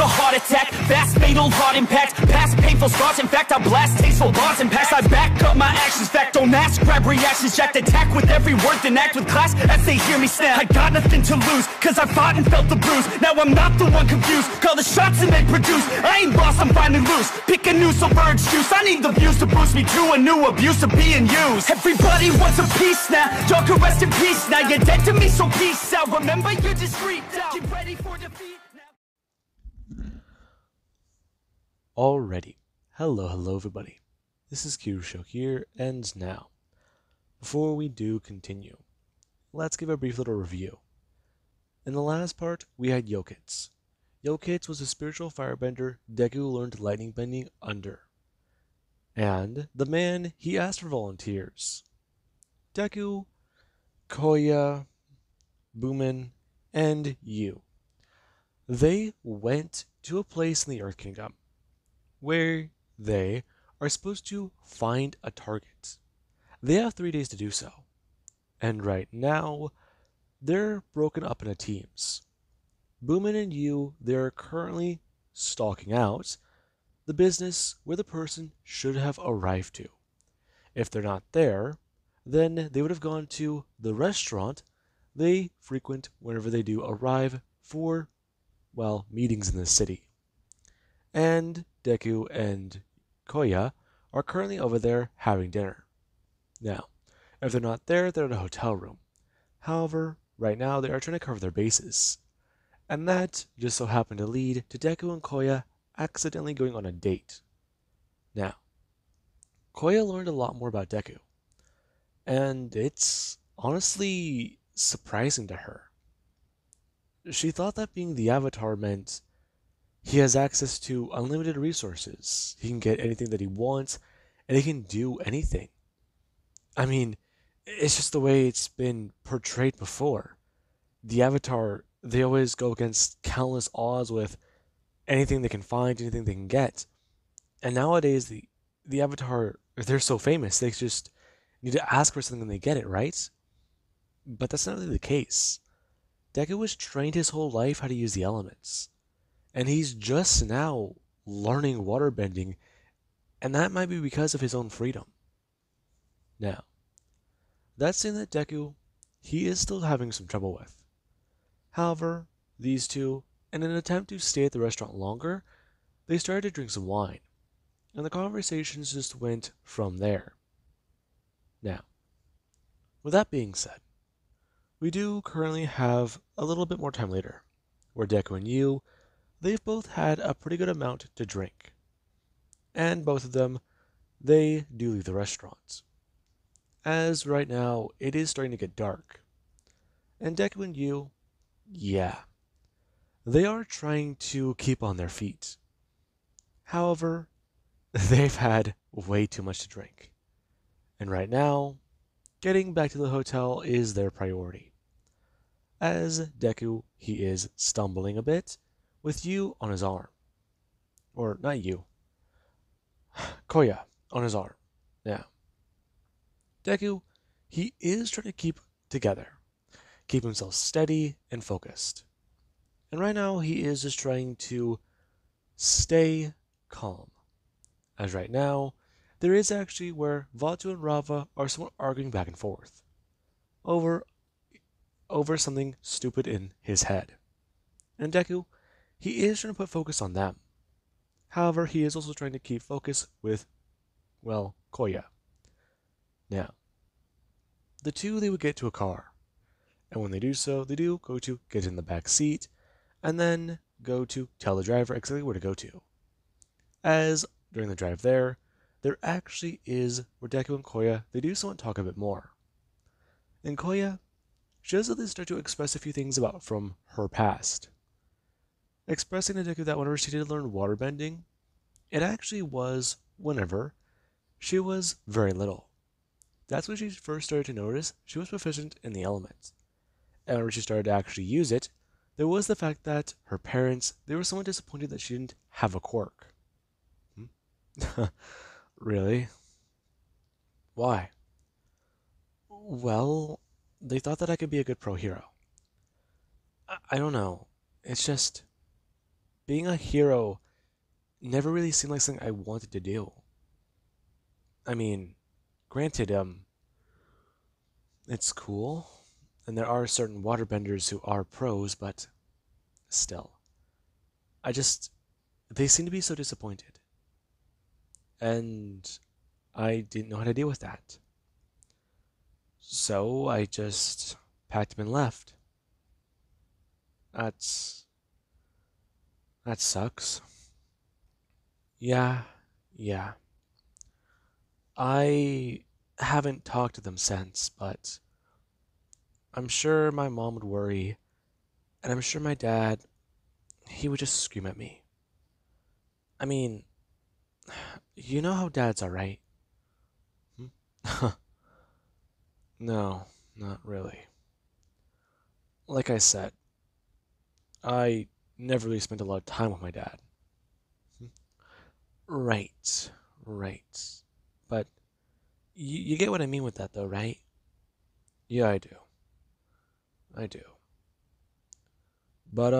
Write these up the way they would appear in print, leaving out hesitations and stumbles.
a heart attack. Fast fatal heart impact. Past painful scars. In fact, I blast tasteful bars and packs. I back up my actions. Fact, don't ask, grab reactions. Jacked attack with every word, then act with class as they hear me snap. I got nothing to lose, cause I fought and felt the bruise. Now I'm not the one confused. Call the shots and they produce. I ain't lost, I'm finally loose. Pick a new silver juice. I need the views to boost me to a new abuse of being used. Everybody wants a piece now. Y'all can rest in peace now. You're dead to me, so peace out. Remember, you're discreet now. Get ready for defeat now. Alrighty. Hello everybody. This is Kirusho here, and now, before we do continue, let's give a brief little review. In the last part, we had Yokits. Yokits was a spiritual firebender Deku learned lightning bending under. And the man, he asked for volunteers. Deku, Koya, Boomin, and Yu. They went to a place in the Earth Kingdom where they are supposed to find a target. They have 3 days to do so. And right now, they're broken up into teams. Boomin and Yu, they're currently stalking out the business where the person should have arrived to. If they're not there, then they would have gone to the restaurant they frequent whenever they do arrive for, well, meetings in the city. And Deku and Koya are currently over there having dinner. Now, if they're not there, they're in a hotel room. However, right now they are trying to cover their bases. And that just so happened to lead to Deku and Koya accidentally going on a date. Now, Koya learned a lot more about Deku, and it's honestly surprising to her. She thought that being the Avatar meant he has access to unlimited resources, he can get anything that he wants, and he can do anything. I mean, it's just the way it's been portrayed before. The Avatar, they always go against countless odds with anything they can find, anything they can get. And nowadays, the Avatar, they're so famous, they just need to ask for something and they get it, right? But that's not really the case. Deku was trained his whole life how to use the elements. And he's just now learning waterbending, and that might be because of his own freedom. Now, that's something that Deku, he is still having some trouble with. However, these two, in an attempt to stay at the restaurant longer, they started to drink some wine, and the conversations just went from there. Now, with that being said, we do currently have a little bit more time later, where Deku and Yu, they've both had a pretty good amount to drink. And both of them, they do leave the restaurant. As right now, it is starting to get dark. And Deku and Yu, yeah, they are trying to keep on their feet. However, they've had way too much to drink. And right now, getting back to the hotel is their priority. As Deku, he is stumbling a bit, with Yu on his arm. Or, not Yu. Koya on his arm. Now, Deku, he is trying to keep together. Keep himself steady and focused. And right now, he is just trying to stay calm. As right now, there is actually where Vaatu and Rava are somewhat arguing back and forth. Over something stupid in his head. And Deku, he is trying to put focus on them. However, he is also trying to keep focus with, well, Koya. Now, the two, they would get to a car. And when they do so, they do go to get in the back seat, and then go to tell the driver exactly where to go to. As, during the drive there actually is where Deku and Koya, they do somewhat talk a bit more. And Koya, she does at least start to express a few things about from her past. Expressing to Deku that whenever she did learn waterbending, it actually was whenever she was very little. That's when she first started to notice she was proficient in the elements. And whenever she started to actually use it, there was the fact that her parents, they were somewhat disappointed that she didn't have a quirk. Really? Why? Well, they thought that I could be a good pro hero. I don't know. It's just being a hero never really seemed like something I wanted to do. I mean, granted, it's cool, and there are certain waterbenders who are pros, but still. I just, they seem to be so disappointed. And I didn't know how to deal with that. So I just packed him and left. That's, that sucks. Yeah, yeah. I haven't talked to them since, but I'm sure my mom would worry, and I'm sure my dad, he would just scream at me. I mean, you know how dads are, right? Hmm? No, not really. Like I said, I never really spent a lot of time with my dad. Hmm? Right, right. But you get what I mean with that, though, right? Yeah, I do. I do. But,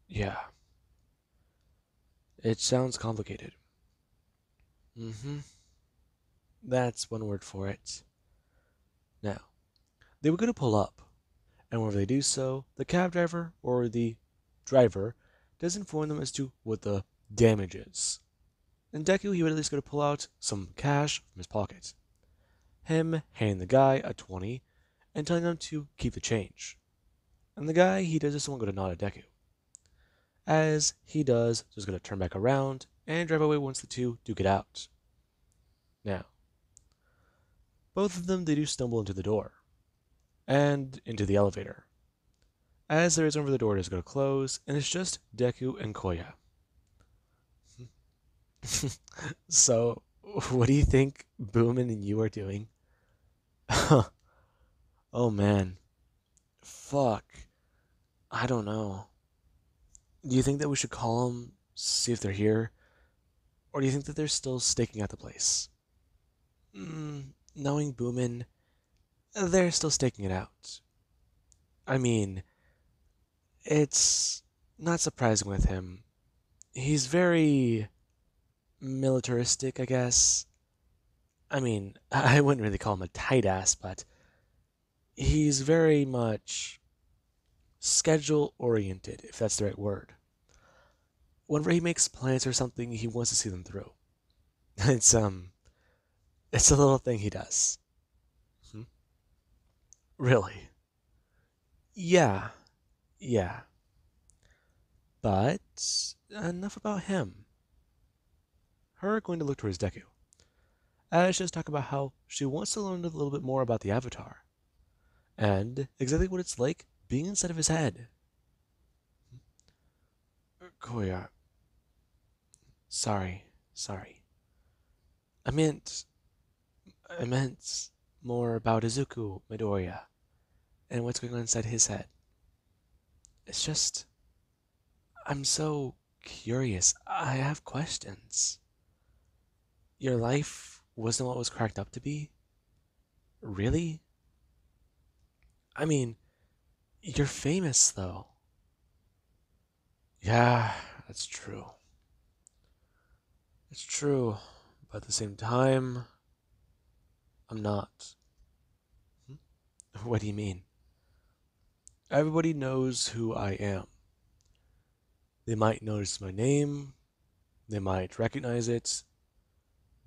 yeah. It sounds complicated. Mm-hmm. That's one word for it. Now, they were going to pull up, and whenever they do so, the cab driver or the driver does inform them as to what the damage is. And Deku, he would at least go to pull out some cash from his pocket. Him handing the guy a 20 and telling him to keep the change. And the guy, he does just want to go to nod at Deku. As he does, just going to turn back around and drive away once the two do get out. Now, both of them, they do stumble into the door and into the elevator. As there is over the door, it is going to close, and it's just Deku and Koya. So, what do you think Boomin and you are doing? Oh man. Fuck. I don't know. Do you think that we should call them, see if they're here? Or do you think that they're still staking out the place? Knowing Boomin, they're still staking it out. I mean, it's not surprising with him. He's very militaristic, I guess. I mean, I wouldn't really call him a tight ass, but he's very much schedule oriented, if that's the right word. Whenever he makes plans or something, he wants to see them through. It's it's a little thing he does. Hmm? Really? Yeah, yeah. But enough about him. Her going to look towards Deku. As she just talk about how she wants to learn a little bit more about the Avatar and exactly what it's like being inside of his head. Koya, sorry. I meant, I meant more about Izuku Midoriya and what's going on inside his head. It's just, I'm so curious. I have questions. Your life wasn't what it was cracked up to be? Really? I mean, you're famous, though. Yeah, that's true. It's true. But at the same time, I'm not. What do you mean? Everybody knows who I am. They might notice my name, they might recognize it,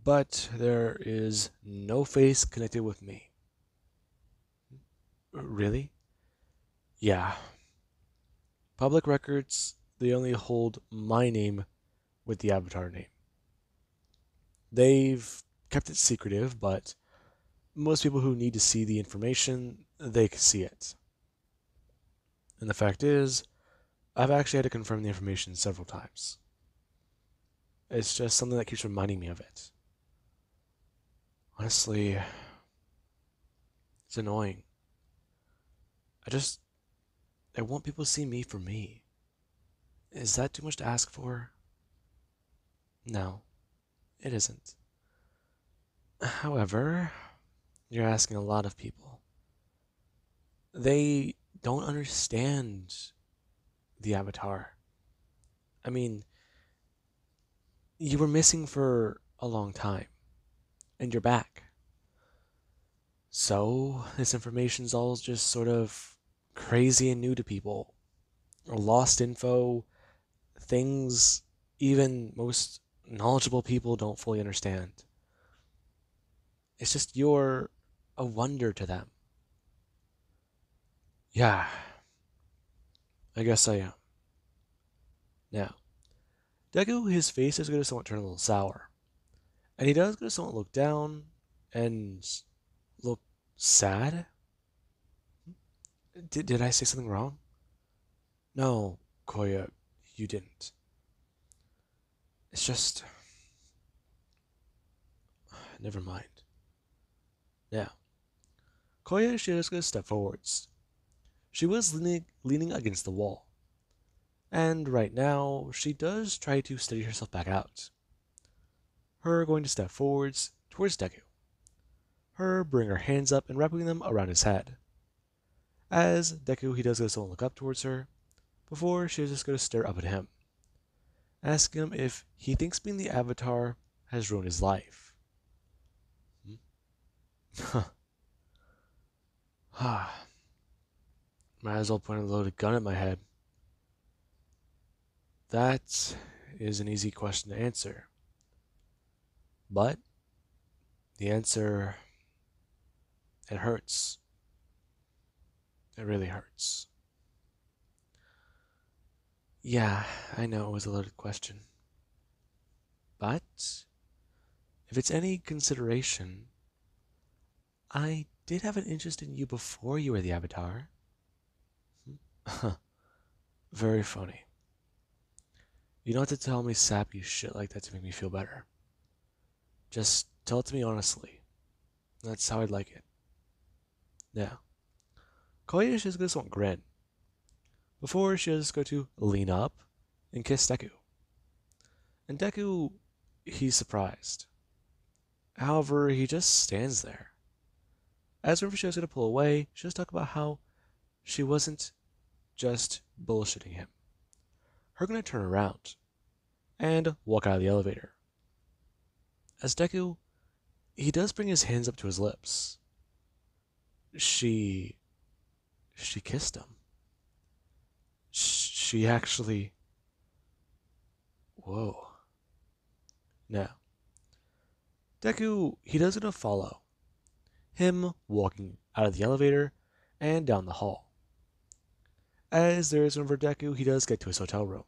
but there is no face connected with me. Really? Yeah. Public records, they only hold my name with the Avatar name. They've kept it secretive, but most people who need to see the information, they can see it. And the fact is, I've actually had to confirm the information several times. It's just something that keeps reminding me of it. Honestly, it's annoying. I just, I want people to see me for me. Is that too much to ask for? No, it isn't. However, you're asking a lot of people. They don't understand the Avatar. I mean, you were missing for a long time, and you're back. So, this information's all just sort of crazy and new to people, or lost info, things even most knowledgeable people don't fully understand. It's just you're a wonder to them. Yeah, I guess I am. Now, Deku, his face is going to somewhat turn a little sour. And he does go to somewhat look down and look sad. Did I say something wrong? No, Koya, you didn't. It's just. Never mind. Now, Koya, she is going to step forwards. She was leaning against the wall. And right now, she does try to steady herself back out. Her going to step forwards towards Deku. Her bring her hands up and wrapping them around his head. As Deku, he does go to look up towards her, before she is just going to stare up at him, asking him if he thinks being the Avatar has ruined his life. Might as well point a loaded gun at my head. That is an easy question to answer. But the answer, it hurts. It really hurts. Yeah, I know it was a loaded question. But if it's any consideration, I did have an interest in you before you were the Avatar. Very funny. You don't have to tell me sappy shit like that to make me feel better. Just tell it to me honestly. That's how I'd like it. Now, Koya is just going to grin. Before she is going to lean up and kiss Deku. And Deku, he's surprised. However, he just stands there. As whenever she was going to pull away, she was talking about how she wasn't just bullshitting him. Her going to turn around and walk out of the elevator. As Deku, he does bring his hands up to his lips. She kissed him. She actually. Whoa. Now, Deku, he does gonna follow him walking out of the elevator and down the hall. As there is one for Deku, he does get to his hotel room.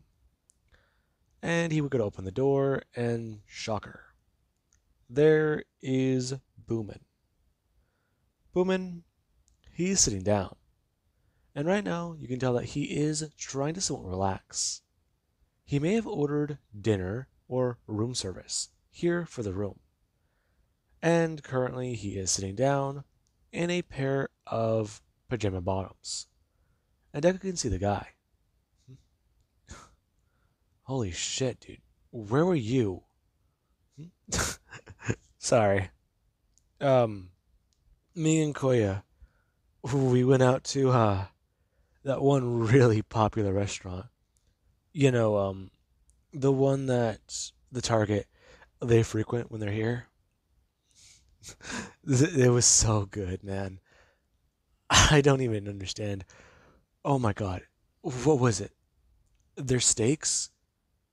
And he would go to open the door, and shocker. There is Boomin. Boomin, he's sitting down. And right now, you can tell that he is trying to somewhat relax. He may have ordered dinner or room service here for the room. And currently, he is sitting down in a pair of pajama bottoms. And Deku can see the guy. Holy shit, dude. Where were you? Sorry. Me and Koya, we went out to that one really popular restaurant. You know, the one that the Target they frequent when they're here. It was so good, man. I don't even understand. Oh my god. What was it? Their steaks?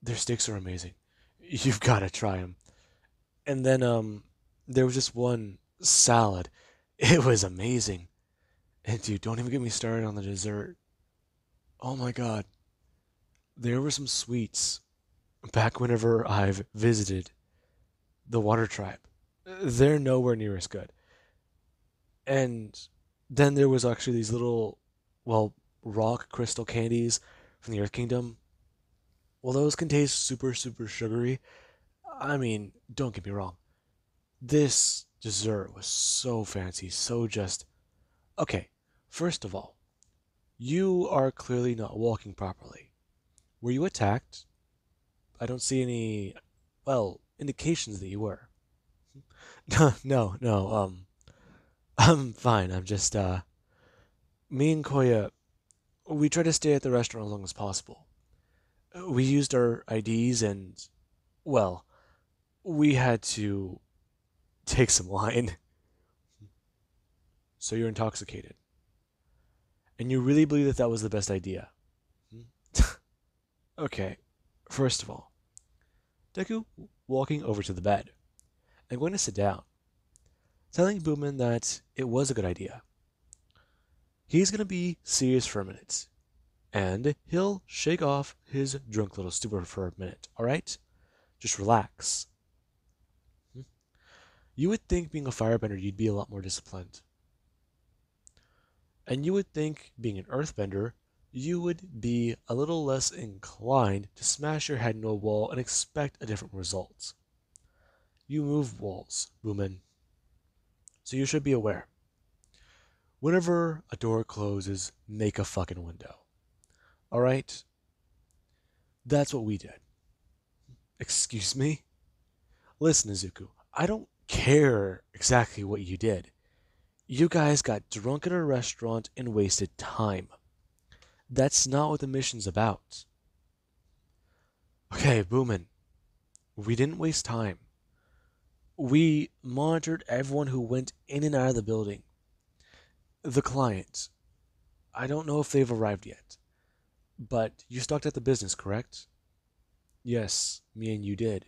Their steaks are amazing. You've got to try them. And then there was just one salad. It was amazing. And dude, don't even get me started on the dessert. Oh my god. There were some sweets back whenever I've visited the Water Tribe. They're nowhere near as good. And then there was actually these little, well, rock crystal candies from the Earth Kingdom. Well, those can taste super, super sugary. I mean, don't get me wrong. This dessert was so fancy, so just. Okay, first of all, you are clearly not walking properly. Were you attacked? I don't see any, well, indications that you were. No, I'm fine. I'm just, me and Koya, we try to stay at the restaurant as long as possible. We used our IDs and, well, we had to take some line. So you're intoxicated. And you really believe that that was the best idea? Okay, first of all, Deku walking over to the bed and going to sit down, telling Boomin that it was a good idea. He's going to be serious for a minute, and he'll shake off his drunk little stupor for a minute, alright? Just relax. You would think being a firebender you'd be a lot more disciplined. And you would think being an earthbender you would be a little less inclined to smash your head into a wall and expect a different result. You move walls, Boomin. So you should be aware. Whenever a door closes, make a fucking window. Alright? That's what we did. Excuse me? Listen, Izuku, I don't care exactly what you did. You guys got drunk at a restaurant and wasted time. That's not what the mission's about. Okay, Boomin, we didn't waste time. We monitored everyone who went in and out of the building. The client, I don't know if they've arrived yet, but you stalked at the business, correct? Yes, me and you did.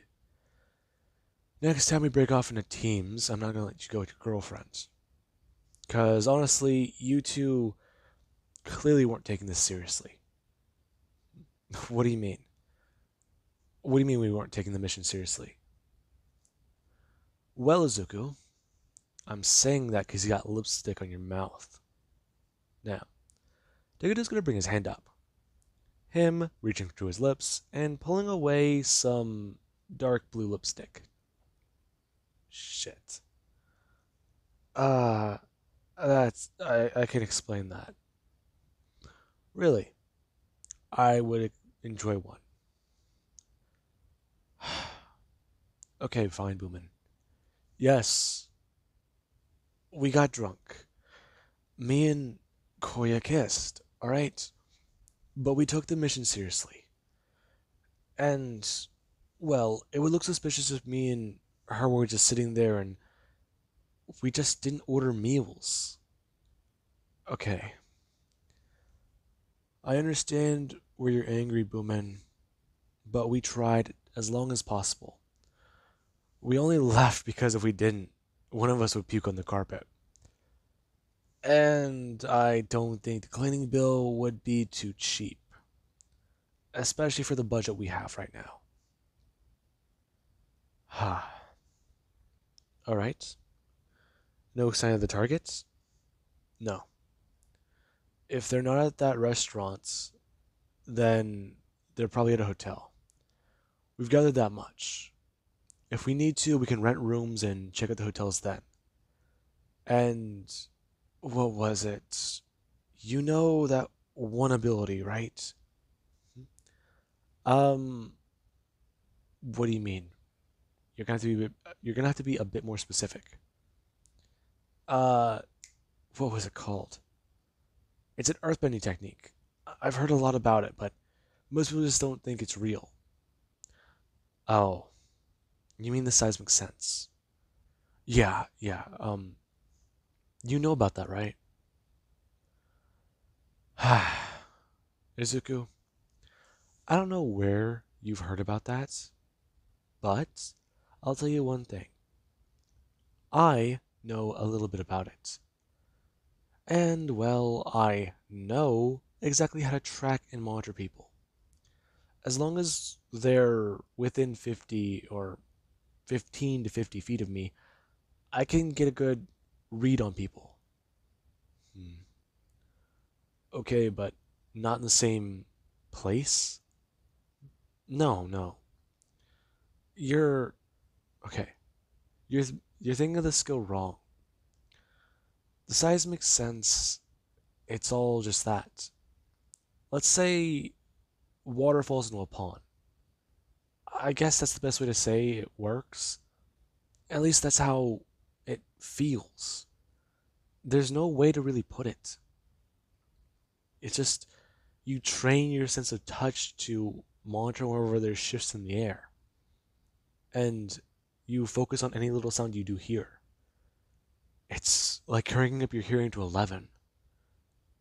Next time we break off into teams, I'm not gonna let you go with your girlfriends. Because honestly, you two clearly weren't taking this seriously. What do you mean? What do you mean we weren't taking the mission seriously? Well, Izuku, I'm saying that because you got lipstick on your mouth. Now, Deguto's gonna bring his hand up. Him reaching to his lips and pulling away some dark blue lipstick. Shit. Uh, I can explain that. Really, I would enjoy one. Okay, fine, Boomin. Yes, we got drunk. Me and Koya kissed, alright? But we took the mission seriously. And, well, it would look suspicious if me and her were just sitting there and we just didn't order meals. Okay. I understand where you're angry, Boomin, but we tried as long as possible. We only left because if we didn't, one of us would puke on the carpet. And I don't think the cleaning bill would be too cheap, especially for the budget we have right now. Ha. Alright. No sign of the targets? No. If they're not at that restaurant, then they're probably at a hotel. We've gathered that much. If we need to, we can rent rooms and check out the hotels then. And what was it? You know that one ability, right? Um, what do you mean? You're gonna have to be a bit more specific. Uh, what was it called? It's an earthbending technique. I've heard a lot about it, but most people just don't think it's real. Oh, you mean the seismic sense? Yeah. You know about that, right? Izuku, I don't know where you've heard about that, but I'll tell you one thing. I know a little bit about it. And, well, I know exactly how to track and monitor people. As long as they're within 50 or 15 to 50 feet of me, I can get a good read on people. Hmm. Okay, but not in the same place? No. You're okay. You're you're thinking of the skill wrong. The seismic sense, it's all just that. Let's say water falls into a pond. I guess that's the best way to say it works. At least that's how it feels. There's no way to really put it. It's just you train your sense of touch to monitor wherever there's shifts in the air, and you focus on any little sound you do hear. It's like cranking up your hearing to 11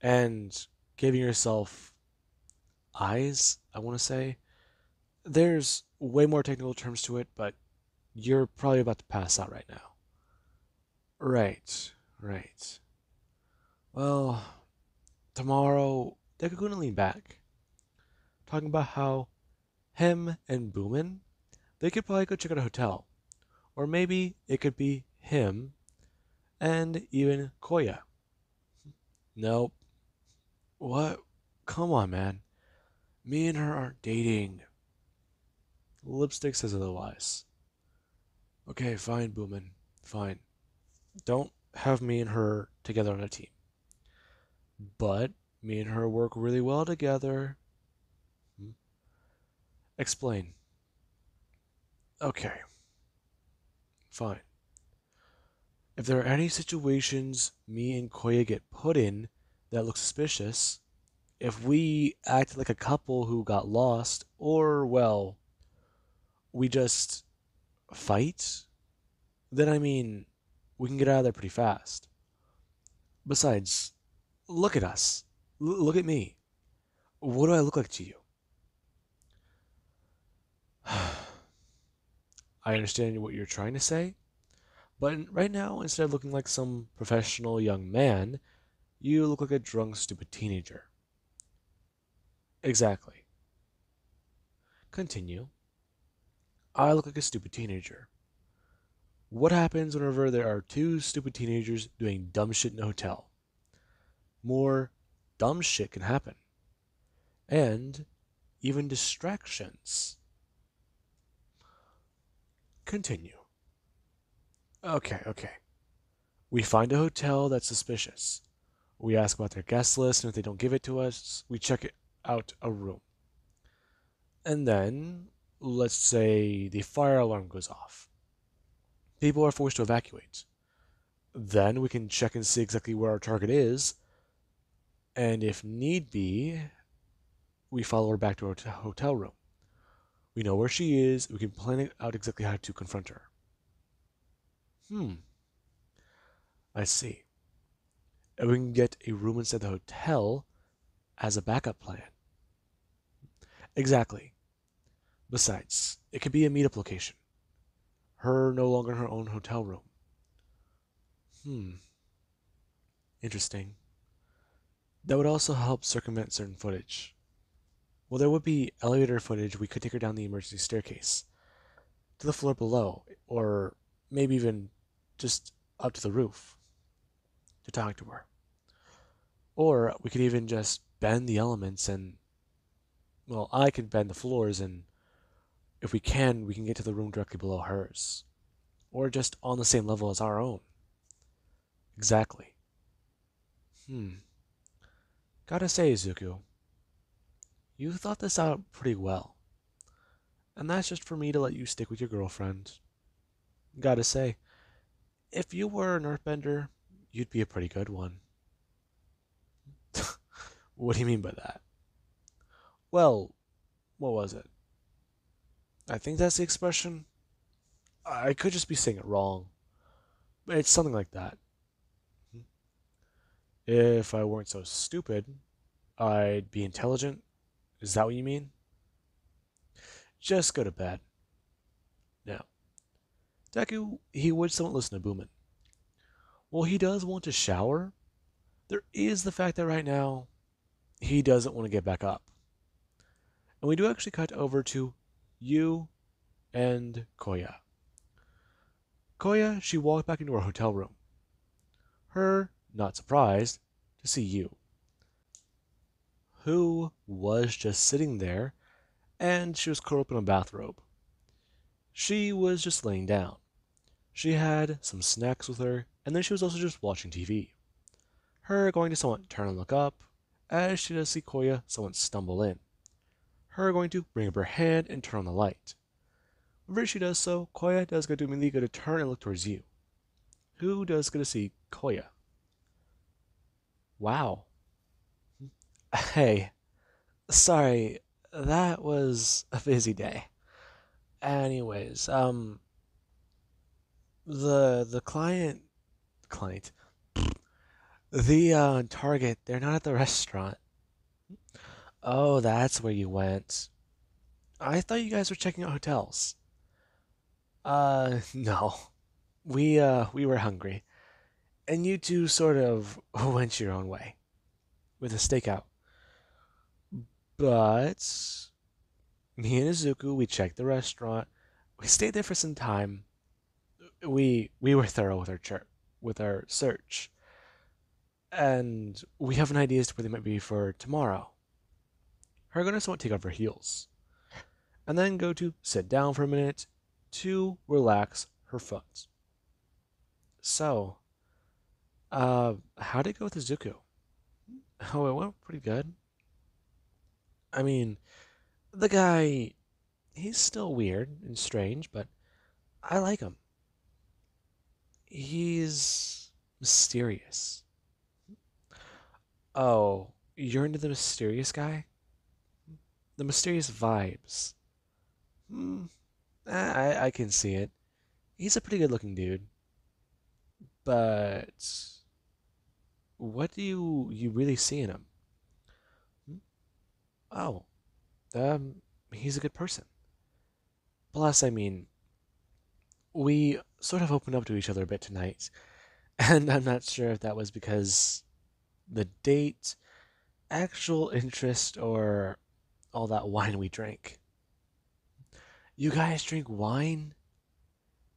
and giving yourself eyes, I want to say. There's way more technical terms to it, but you're probably about to pass out right now. Right, right. Well, tomorrow, Deku gonna lean back, talking about how him and Boomin, they could probably go check out a hotel. Or maybe it could be him and even Koya. Nope. What? Come on, man. Me and her aren't dating. Lipstick says otherwise. Okay, fine, Boomin. Fine. Don't have me and her together on a team. But me and her work really well together. Hmm? Explain. Okay, fine. If there are any situations me and Koya get put in that look suspicious, if we act like a couple who got lost, or, well, we just fight, then I mean, we can get out of there pretty fast. Besides, look at us. Look at me. What do I look like to you? I understand what you're trying to say, but right now, instead of looking like some professional young man, you look like a drunk, stupid teenager. Exactly. Continue. I look like a stupid teenager. What happens whenever there are two stupid teenagers doing dumb shit in a hotel? More dumb shit can happen. And even distractions. Continue. Okay, okay. We find a hotel that's suspicious. We ask about their guest list, and if they don't give it to us, we check out a room. And then, let's say the fire alarm goes off. People are forced to evacuate. Then we can check and see exactly where our target is, and if need be, we follow her back to our hotel room. We know where she is, we can plan out exactly how to confront her. I see. And we can get a room inside the hotel as a backup plan. Exactly. Besides, it could be a meetup location. Her no longer in her own hotel room. Hmm, interesting. That would also help circumvent certain footage. Well, there would be elevator footage. We could take her down the emergency staircase to the floor below, or maybe even just up to the roof to talk to her. Or we could even just bend the elements and, well, I could bend the floors, and if we can get to the room directly below hers. Or just on the same level as our own. Exactly. Hmm. Gotta say, Zuko, you thought this out pretty well. And that's just for me to let you stick with your girlfriend. Gotta say, if you were an earthbender, you'd be a pretty good one. What do you mean by that? Well, what was it? I think that's the expression. I could just be saying it wrong, but it's something like that. If I weren't so stupid, I'd be intelligent. Is that what you mean? Just go to bed. Now, Deku, he would somewhat listen to Boomin. Well, he does want to shower. There is the fact that right now, he doesn't want to get back up. And we do actually cut over to you and Koya. Koya, she walked back into her hotel room. Her, not surprised, to see you, who was just sitting there, and she was curled up in a bathrobe. She was just laying down. She had some snacks with her, and then she was also just watching TV. Her going to somewhat turn and look up, as she does see Koya somewhat stumble in. Her going to bring up her hand and turn on the light. Whenever she does so, Koya does go to immediately go to turn and look towards you, who does go to see Koya. Wow. Hey, sorry, that was a busy day. Anyways, the client, the target, they're not at the restaurant. Oh, that's where you went. I thought you guys were checking out hotels. No. We were hungry, and you two sort of went your own way with a stakeout. But me and Izuku, we checked the restaurant. We stayed there for some time. We were thorough with our search, and we have an idea as to where they might be for tomorrow. Her gonna somewhat take off her heels, and then go to sit down for a minute to relax her foot. So, how'd it go with Izuku? Oh, it went pretty good. I mean, the guy, he's still weird and strange, but I like him. He's mysterious. Oh, you're into the mysterious guy? The mysterious vibes. Hmm, I can see it. He's a pretty good looking dude. But what do you really see in him? Hmm? Oh, he's a good person. Plus, I mean, we sort of opened up to each other a bit tonight, and I'm not sure if that was because the date, actual interest, or all that wine we drank. You guys drink wine?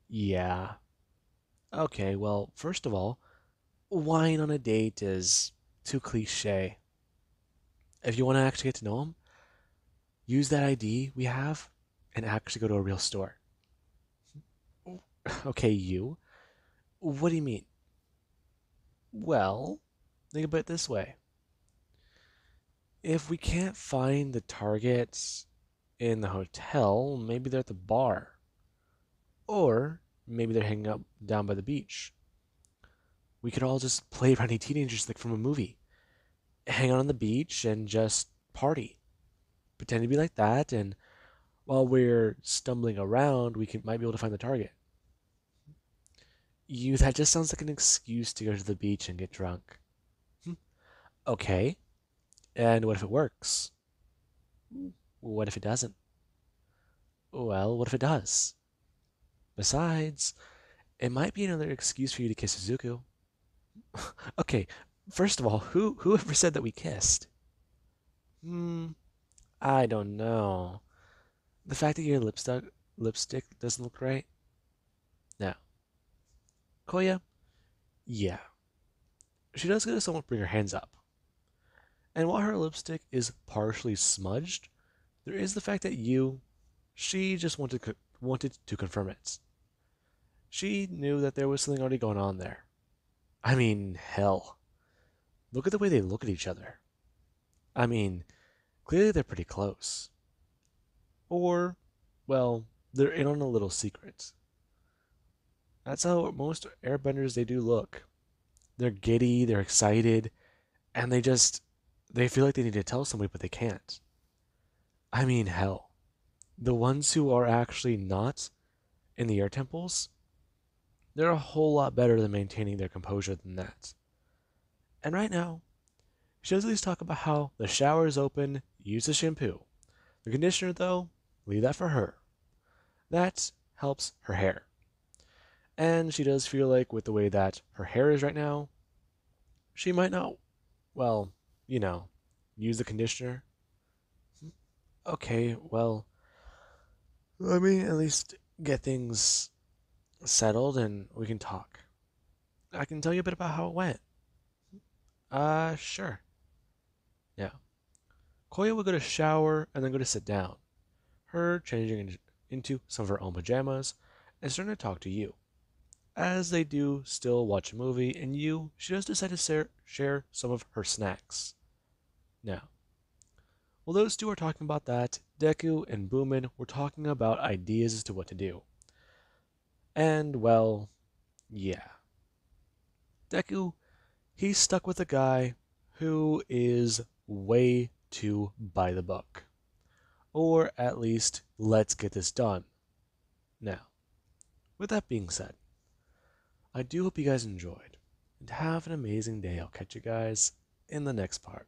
Yeah. Okay, well, first of all, wine on a date is too cliche. If you want to actually get to know him, use that ID we have and actually go to a real store. Okay, you? What do you mean? Well, think about it this way. If we can't find the targets in the hotel, maybe they're at the bar. Or maybe they're hanging out down by the beach. We could all just play runny teenagers like from a movie. Hang out on the beach and just party. Pretend to be like that, and while we're stumbling around, might be able to find the target. That just sounds like an excuse to go to the beach and get drunk. Hmm, okay, and what if it works? What if it doesn't? Well, what if it does? Besides, it might be another excuse for you to kiss Suzuku. Okay, first of all, who ever said that we kissed? Hmm, I don't know. The fact that your lipstick doesn't look right? No. Koya? Yeah. She does get to somewhat bring her hands up. And while her lipstick is partially smudged, there is the fact that she just wanted to confirm it. She knew that there was something already going on there. I mean, hell. Look at the way they look at each other. I mean, clearly they're pretty close. Or, well, they're in on a little secret. That's how most airbenders they do look. They're giddy, they're excited, and they feel like they need to tell somebody but they can't. I mean, hell. The ones who are actually not in the air temples, they're a whole lot better than maintaining their composure than that. And right now, she does at least talk about how the shower is open, use the shampoo. The conditioner, though, leave that for her. That helps her hair. And she does feel like with the way that her hair is right now, she might not, well, you know, use the conditioner. Okay, well, let me at least get things settled and we can talk. I can tell you a bit about how it went. Sure. Yeah. Koya would go to shower and then go to sit down. Her changing into some of her own pajamas and starting to talk to you. As they do still watch a movie, and she does decide to share some of her snacks. Now, while those two are talking about that, Deku and Boomin were talking about ideas as to what to do. And, well, yeah. Deku, he's stuck with a guy who is way too by the book. or at least let's get this done. Now, with that being said, I do hope you guys enjoyed, and have an amazing day. I'll catch you guys in the next part.